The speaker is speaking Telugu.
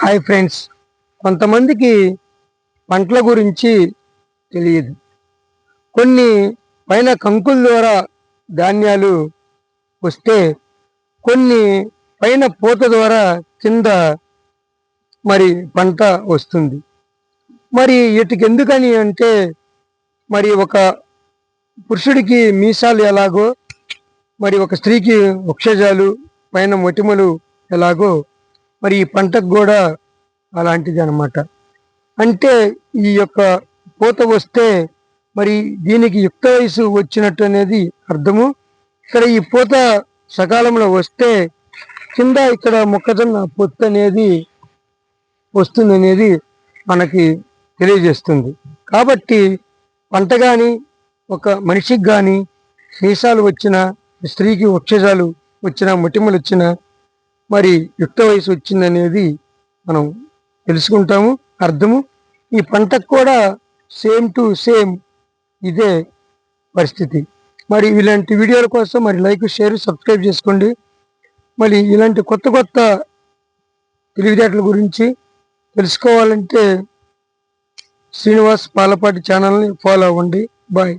హాయ్ ఫ్రెండ్స్, కొంతమందికి పంటల గురించి తెలియదు. కొన్ని పైన కంకుల ద్వారా ధాన్యాలు వస్తే, కొన్ని పైన పూత ద్వారా కింద మరి పంట వస్తుంది. మరి వీటికి ఎందుకని అంటే, మరి ఒక పురుషుడికి మీసాలు ఎలాగో, మరి ఒక స్త్రీకి వక్షజాలు పైన మొటిమలు ఎలాగో, మరి ఈ పంటకు కూడా అలాంటిది అన్నమాట. అంటే ఈ యొక్క పూత వస్తే మరి దీనికి యుక్త వయసు వచ్చినట్టు అనేది అర్థము. ఇక్కడ ఈ పూత సకాలంలో వస్తే కింద ఇక్కడ మొక్కజొన్న పొత్తు అనేది వస్తుంది అనేది మనకి తెలియజేస్తుంది. కాబట్టి పంట కానీ, ఒక మనిషికి కానీ మీసాలు వచ్చిన, స్త్రీకి వక్షజాలు వచ్చిన, మొటిమలు వచ్చిన, మరి యుక్త వయసు వచ్చిందనేది మనం తెలుసుకుంటాము, అర్థము. ఈ పంటకు కూడా సేమ్ టు సేమ్ ఇదే పరిస్థితి. మరి ఇలాంటి వీడియోల కోసం మరి లైక్, షేర్, సబ్స్క్రైబ్ చేసుకోండి. మరి ఇలాంటి కొత్త కొత్త తెలివితేటల గురించి తెలుసుకోవాలంటే శ్రీనివాస్ పాలపాటి ఛానల్ని ఫాలో అవ్వండి. బాయ్.